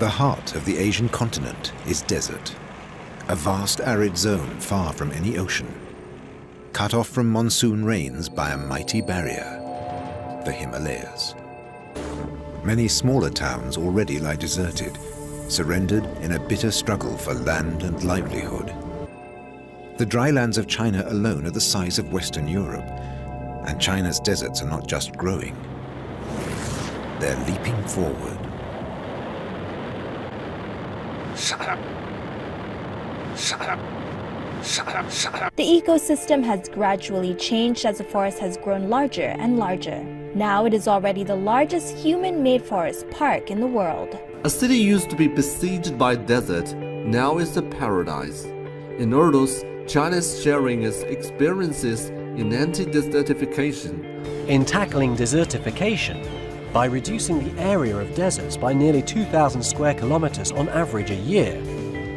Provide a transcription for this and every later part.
The heart of the Asian continent is desert, a vast arid zone far from any ocean, cut off from monsoon rains by a mighty barrier, the Himalayas. Many smaller towns already lie deserted, surrendered in a bitter struggle for land and livelihood. The drylands of China alone are the size of Western Europe, and China's deserts are not just growing, they're leaping forward. The ecosystem has gradually changed as the forest has grown larger and larger. Now it is already the largest human-made forest park in the world. A city used to be besieged by desert, now is a paradise. In Erdos, China is sharing its experiences in anti-desertification. In tackling desertification, by reducing the area of deserts by nearly 2,000 square kilometers on average a year,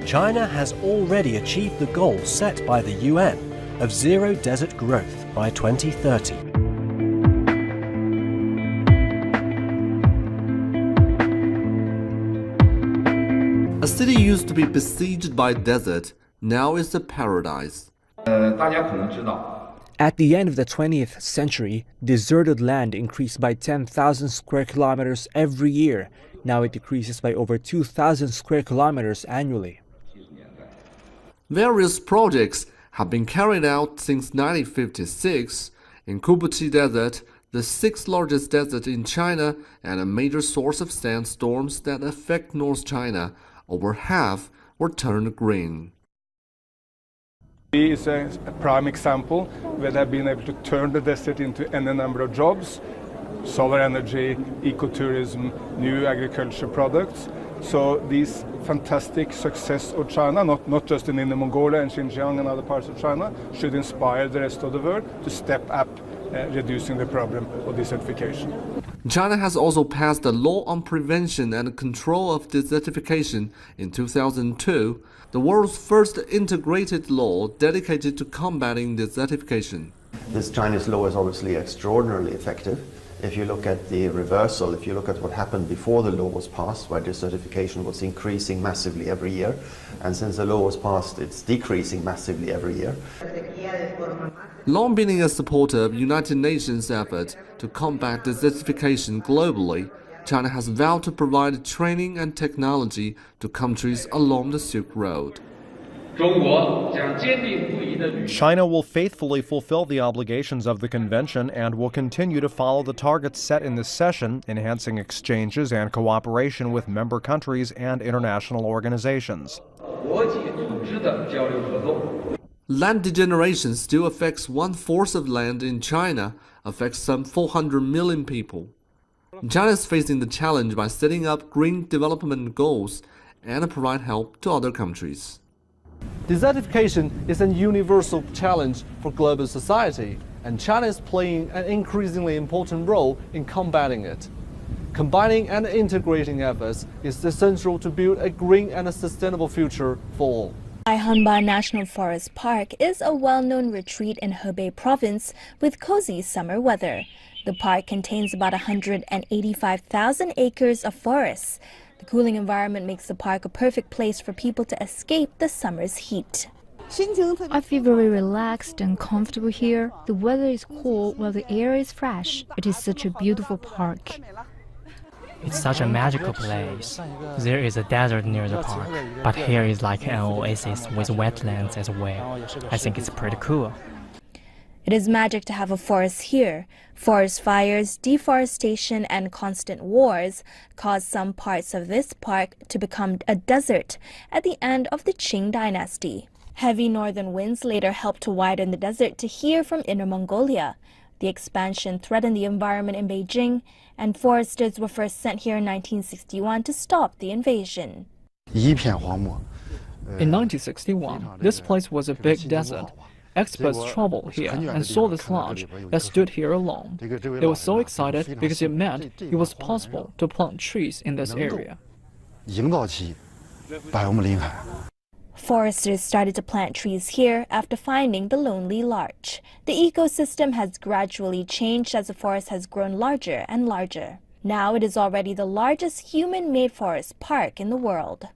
China has already achieved the goal set by the UN of zero desert growth by 2030. A city used to be besieged by desert, now is a paradise. At the end of the 20th century, deserted land increased by 10,000 square kilometers every year. Now it decreases by over 2,000 square kilometers annually. Various projects have been carried out since 1956. In Kubuchi Desert, the sixth largest desert in China and a major source of sandstorms that affect North China, over half were turned green. Is a prime example where they've been able to turn the desert into any number of jobs, solar energy, ecotourism, new agriculture products. So this fantastic success of China, not just in Inner Mongolia and Xinjiang and other parts of China, should inspire the rest of the world to step up reducing the problem of desertification. China has also passed a law on prevention and control of desertification in 2002, the world's first integrated law dedicated to combating desertification. This Chinese law is obviously extraordinarily effective. If you look at the reversal, if you look at what happened before the law was passed, where desertification was increasing massively every year, and since the law was passed, it's decreasing massively every year. Long being a supporter of United Nations' effort to combat desertification globally, China has vowed to provide training and technology to countries along the Silk Road. China will faithfully fulfill the obligations of the convention and will continue to follow the targets set in this session, enhancing exchanges and cooperation with member countries and international organizations. Land degeneration still affects 1/4 of land in China, affects some 400 million people. China is facing the challenge by setting up green development goals and provide help to other countries. Desertification is a universal challenge for global society, and China is playing an increasingly important role in combating it. Combining and integrating efforts is essential to build a green and a sustainable future for all. Daihanba National Forest Park is a well-known retreat in Hebei province with cozy summer weather. The park contains about 185,000 acres of forests. The cooling environment makes the park a perfect place for people to escape the summer's heat. I feel very relaxed and comfortable here. The weather is cool while the air is fresh. It is such a beautiful park. It's such a magical place. There is a desert near the park, but here is like an oasis with wetlands as well. I think it's pretty cool. It is magic to have a forest here. Forest fires, deforestation, and constant wars caused some parts of this park to become a desert at the end of the Qing dynasty. Heavy northern winds later helped to widen the desert to here from Inner Mongolia. The expansion threatened the environment in Beijing, and foresters were first sent here in 1961 to stop the invasion. In 1961, this place was a big desert. Experts traveled here and saw this lodge that stood here alone. They were so excited because it meant it was possible to plant trees in this area. Foresters started to plant trees here after finding the lonely larch. The ecosystem has gradually changed as the forest has grown larger and larger. Now it is already the largest human-made forest park in the world.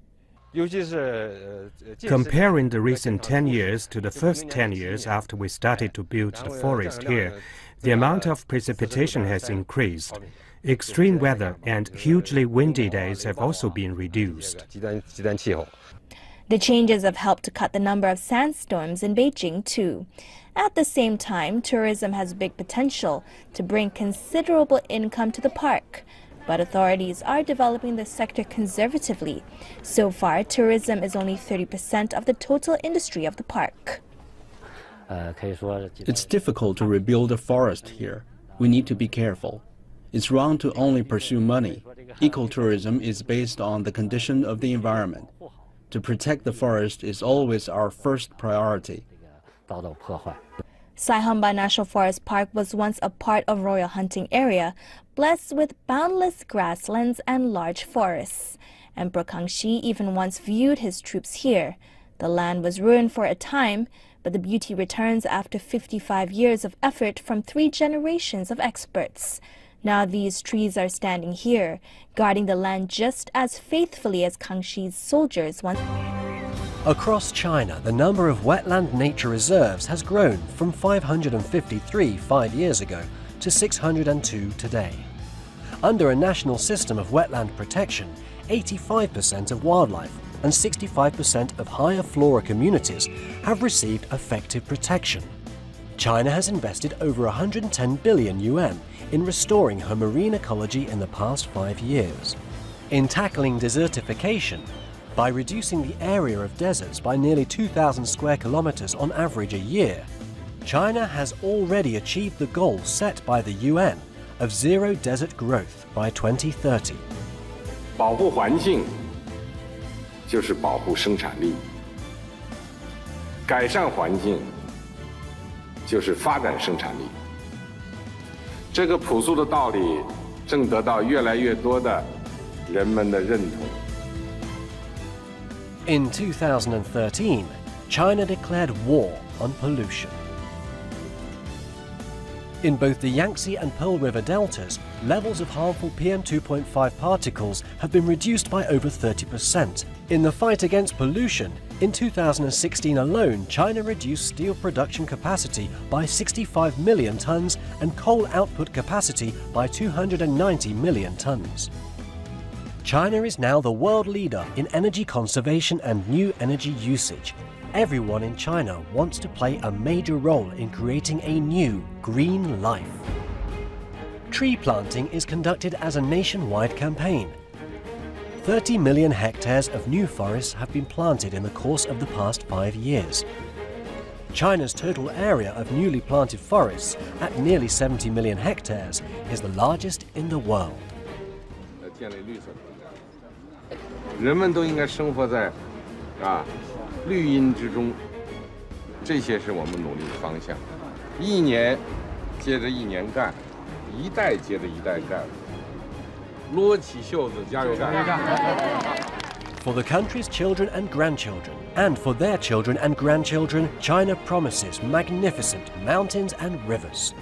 Comparing the recent 10 years to the first 10 years after we started to build the forest here, the amount of precipitation has increased. Extreme weather and hugely windy days have also been reduced. The changes have helped to cut the number of sandstorms in Beijing too. At the same time, tourism has big potential to bring considerable income to the park. But authorities are developing the sector conservatively. So far, tourism is only 30% of the total industry of the park. It's difficult to rebuild a forest here. We need to be careful. It's wrong to only pursue money. Ecotourism is based on the condition of the environment. To protect the forest is always our first priority. Saihamba National Forest Park was once a part of Royal Hunting Area, blessed with boundless grasslands and large forests. Emperor Kangxi even once viewed his troops here. The land was ruined for a time, but the beauty returns after 55 years of effort from 3 generations of experts. Now these trees are standing here, guarding the land just as faithfully as Kangxi's soldiers once. Across China, the number of wetland nature reserves has grown from 553 5 years ago to 602 today. Under a national system of wetland protection, 85% of wildlife and 65% of higher flora communities have received effective protection. China has invested over 110 billion yuan in restoring her marine ecology in the past 5 years. In tackling desertification, by reducing the area of deserts by nearly 2,000 square kilometers on average a year, China has already achieved the goal set by the UN of zero desert growth by 2030. 保护环境就是保护生产力，改善环境就是发展生产力。这个朴素的道理正得到越来越多的人们的认同。 In 2013, China declared war on pollution. In both the Yangtze and Pearl River deltas, levels of harmful PM2.5 particles have been reduced by over 30%. In the fight against pollution, in 2016 alone, China reduced steel production capacity by 65 million tons and coal output capacity by 290 million tons. China is now the world leader in energy conservation and new energy usage. Everyone in China wants to play a major role in creating a new green life. Tree planting is conducted as a nationwide campaign. 30 million hectares of new forests have been planted in the course of the past 5 years. China's total area of newly planted forests, at nearly 70 million hectares, is the largest in the world. 人们都应该生活在绿荫之中，这些是我们努力的方向。一年接着一年干，一代接着一代干，撸起袖子加油干！ For the country's children and grandchildren, and for their children and grandchildren, China promises magnificent mountains and rivers.